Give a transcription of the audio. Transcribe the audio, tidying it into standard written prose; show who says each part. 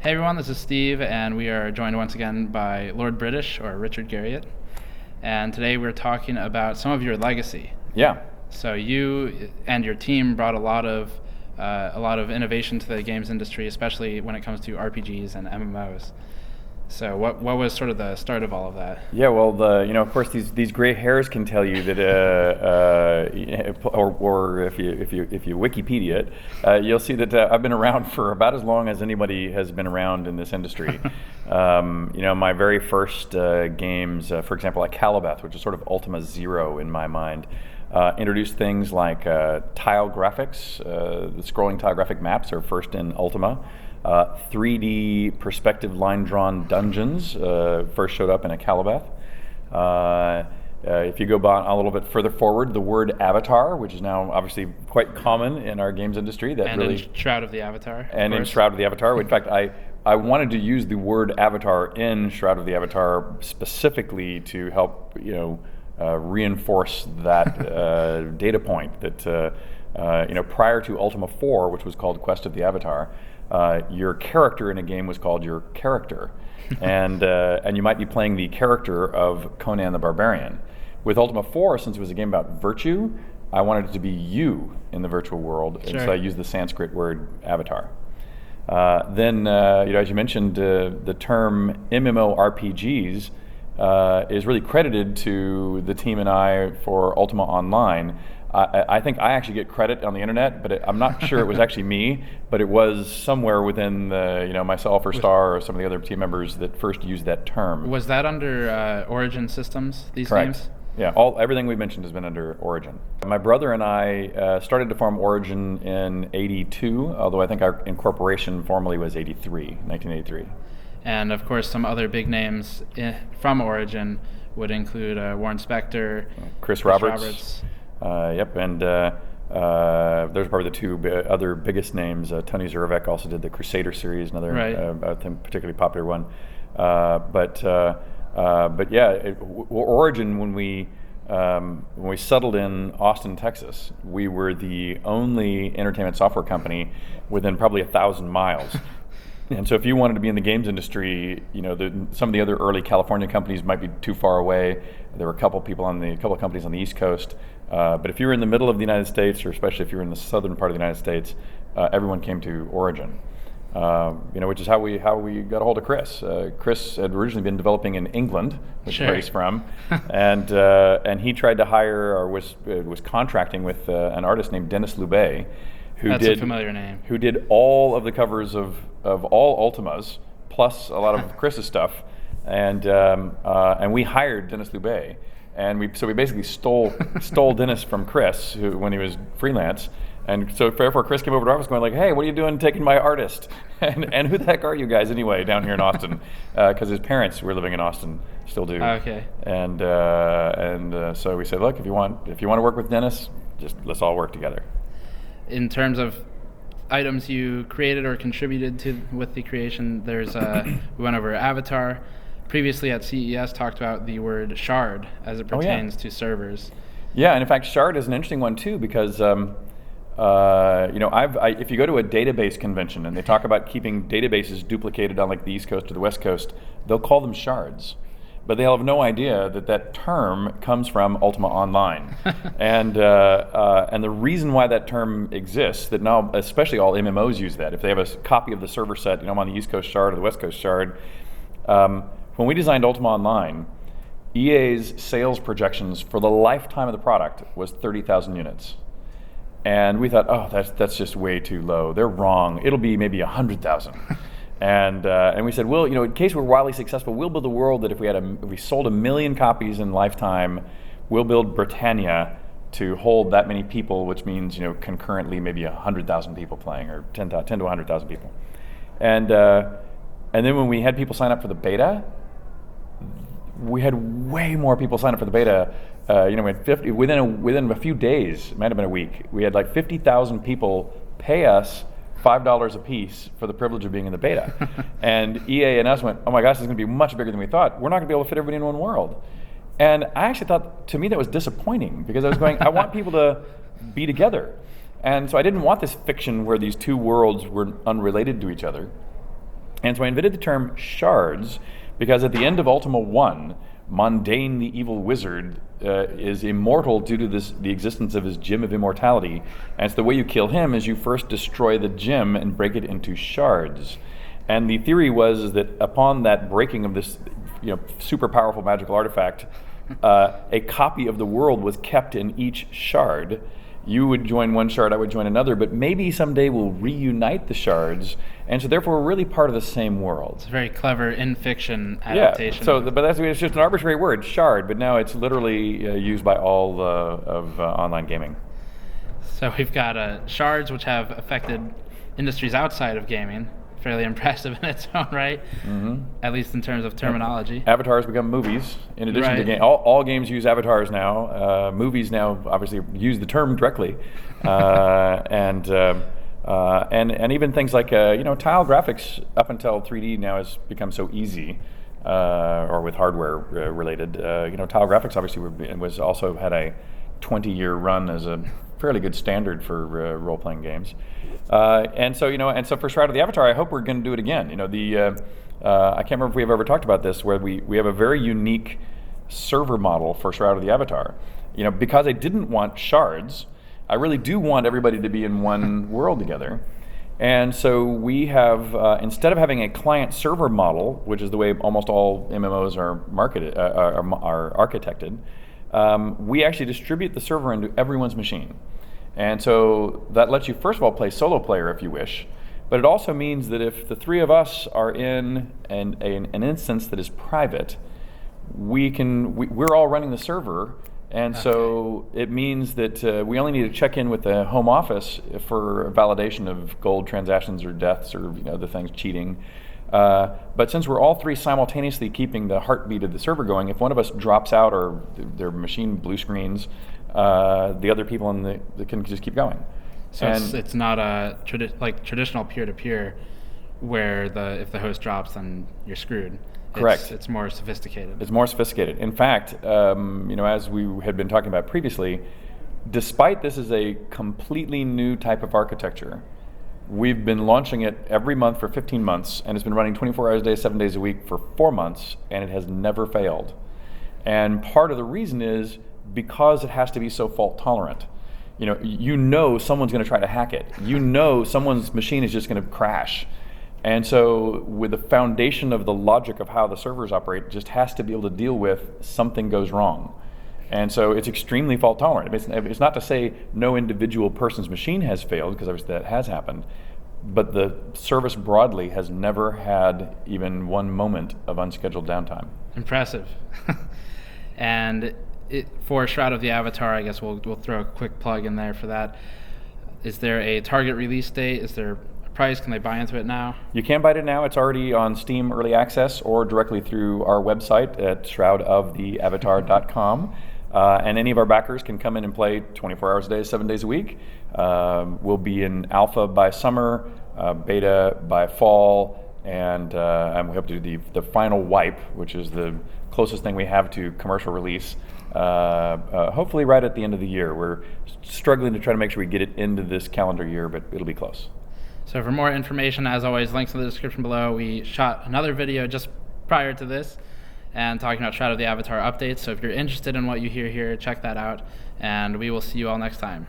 Speaker 1: Hey everyone, this is Steve, and we are joined once again by Lord British, or Richard Garriott. And today we're talking about some of your legacy.
Speaker 2: Yeah.
Speaker 1: So you and your team brought a lot of innovation to the games industry, especially when it comes to RPGs and MMOs. So what was sort of the start of all of that?
Speaker 2: Yeah, well, of course, these gray hairs can tell you that, or if you Wikipedia it, you'll see that I've been around for about as long as anybody has been around in this industry. My very first games, for example, like Calibeth, which is sort of Ultima Zero in my mind, introduced things like tile graphics. The scrolling tile graphic maps are first in Ultima. 3D perspective line-drawn dungeons first showed up in a Calibeth. If you go a little bit further forward, the word avatar, which is now obviously quite common in our games industry.
Speaker 1: In Shroud of the Avatar.
Speaker 2: And in Shroud of the Avatar. In fact, I wanted to use the word avatar in Shroud of the Avatar specifically to help reinforce that data point that prior to Ultima 4, which was called Quest of the Avatar, your character in a game was called your character, and you might be playing the character of Conan the Barbarian. With Ultima 4, since it was a game about virtue, I wanted it to be you in the virtual world,
Speaker 1: Sure.
Speaker 2: and so I used the Sanskrit word avatar. Then, as you mentioned, the term MMORPGs is really credited to the team and I for Ultima Online. I think I actually get credit on the internet, but I'm not sure it was actually me, but it was somewhere within myself or Star or some of the other team members that first used that term.
Speaker 1: Was that under Origin Systems, these
Speaker 2: Correct.
Speaker 1: games?
Speaker 2: Yeah, everything we've mentioned has been under Origin. My brother and I started to form Origin in '82, although I think our incorporation formally was 1983.
Speaker 1: And of course, some other big names from Origin would include Warren Spector,
Speaker 2: Chris Roberts. Yep, and there's probably the two other biggest names. Tony Zurevec also did the Crusader series, another I think particularly popular one. But yeah, Origin, when we settled in Austin, Texas, we were the only entertainment software company within probably 1,000 miles. And so if you wanted to be in the games industry, some of the other early California companies might be too far away. There were a couple of companies on the East Coast. But if you were in the middle of the United States, or especially if you were in the southern part of the United States, everyone came to Origin. Which is how we got a hold of Chris. Chris had originally been developing in England, which is where he's from, and he tried to hire or was contracting with an artist named Dennis Loubet,
Speaker 1: That's a familiar name.
Speaker 2: Who did all of the covers of all Ultimas, plus a lot of Chris's stuff, and we hired Dennis Loubet, and we basically stole Dennis from Chris when he was freelance. And so therefore Chris came over to our office going like, hey, what are you doing taking my artist? And who the heck are you guys anyway down here in Austin? Because his parents were living in Austin, still do.
Speaker 1: Okay.
Speaker 2: And so we said, look, if you want to work with Dennis, just let's all work together.
Speaker 1: In terms of items you created or contributed to with the creation, there's we went over Avatar. Previously at CES talked about the word shard as it pertains to servers.
Speaker 2: Yeah, and in fact, shard is an interesting one too because if you go to a database convention and they talk about keeping databases duplicated on like the East Coast or the West Coast, they'll call them shards. But they'll have no idea that term comes from Ultima Online. and the reason why that term exists, that now especially all MMOs use that. If they have a copy of the server set, I'm on the East Coast shard or the West Coast shard. When we designed Ultima Online, EA's sales projections for the lifetime of the product was 30,000 units. And we thought, oh, that's just way too low. They're wrong. It'll be maybe 100,000. And we said, well, in case we're wildly successful, we'll build a world that if we sold 1 million copies in lifetime, we'll build Britannia to hold that many people, which means concurrently maybe 100,000 people playing, or 10 to 100,000 people. And then when we had people sign up for the beta, we had way more people sign up for the beta. We had 50 within a few days. It might have been a week. We had like 50,000 people pay us $5 a piece for the privilege of being in the beta. And EA and us went, oh my gosh, this is going to be much bigger than we thought. We're not going to be able to fit everybody in one world. And I actually thought, to me, that was disappointing because I was going, I want people to be together. And so I didn't want this fiction where these two worlds were unrelated to each other. And so I invented the term shards because at the end of Ultima 1, Mundane the evil wizard is immortal due to the existence of his gem of immortality. And so the way you kill him is you first destroy the gem and break it into shards. And the theory was that upon that breaking of this super powerful magical artifact, a copy of the world was kept in each shard. You would join one shard, I would join another, but maybe someday we'll reunite the shards, and so therefore we're really part of the same world.
Speaker 1: It's a very clever in-fiction adaptation.
Speaker 2: Yeah, so but it's just an arbitrary word, shard, but now it's literally used by all of online gaming.
Speaker 1: So we've got shards, which have affected industries outside of gaming. Fairly impressive in its own right, at least in terms of terminology.
Speaker 2: Avatars become movies. In addition to all games use avatars now. Movies now obviously use the term directly, and even things like tile graphics up until 3D now has become so easy, or with hardware related. Tile graphics obviously was also had a 20-year run as a fairly good standard for role-playing games. And so for Shroud of the Avatar, I hope we're going to do it again. I can't remember if we've ever talked about this, where we have a very unique server model for Shroud of the Avatar. Because I didn't want shards, I really do want everybody to be in one world together. And so we have, instead of having a client-server model, which is the way almost all MMOs are marketed, are architected, we actually distribute the server into everyone's machine. And so that lets you, first of all, play solo player if you wish, but it also means that if the three of us are in an instance that is private, we're all running the server, and so it means that we only need to check in with the home office for validation of gold transactions or deaths or other things, cheating. But since we're all three simultaneously keeping the heartbeat of the server going, if one of us drops out or their machine blue screens, the other people they can just keep going.
Speaker 1: So it's not a traditional peer-to-peer where if the host drops, then you're screwed.
Speaker 2: Correct.
Speaker 1: It's more sophisticated.
Speaker 2: It's more sophisticated. In fact, as we had been talking about previously, despite this is a completely new type of architecture, we've been launching it every month for 15 months, and it's been running 24 hours a day, 7 days a week for 4 months, and it has never failed. And part of the reason is because it has to be so fault tolerant. Someone's going to try to hack it. Someone's machine is just going to crash. And so with the foundation of the logic of how the servers operate, it just has to be able to deal with something goes wrong. And so it's extremely fault tolerant. It's not to say no individual person's machine has failed, because obviously that has happened, but the service broadly has never had even one moment of unscheduled downtime.
Speaker 1: Impressive. And for Shroud of the Avatar, I guess we'll throw a quick plug in there for that. Is there a target release date? Is there a price? Can they buy into it now? You
Speaker 2: can buy it now. It's already on Steam Early Access or directly through our website at shroudoftheavatar.com. And any of our backers can come in and play 24 hours a day, 7 days a week. We'll be in alpha by summer, beta by fall, and we hope to do the final wipe, which is the closest thing we have to commercial release, hopefully right at the end of the year. We're struggling to try to make sure we get it into this calendar year, but it'll be close.
Speaker 1: So for more information, as always, links in the description below. We shot another video just prior to this and talking about Shroud of the Avatar updates. So if you're interested in what you hear here, check that out, and we will see you all next time.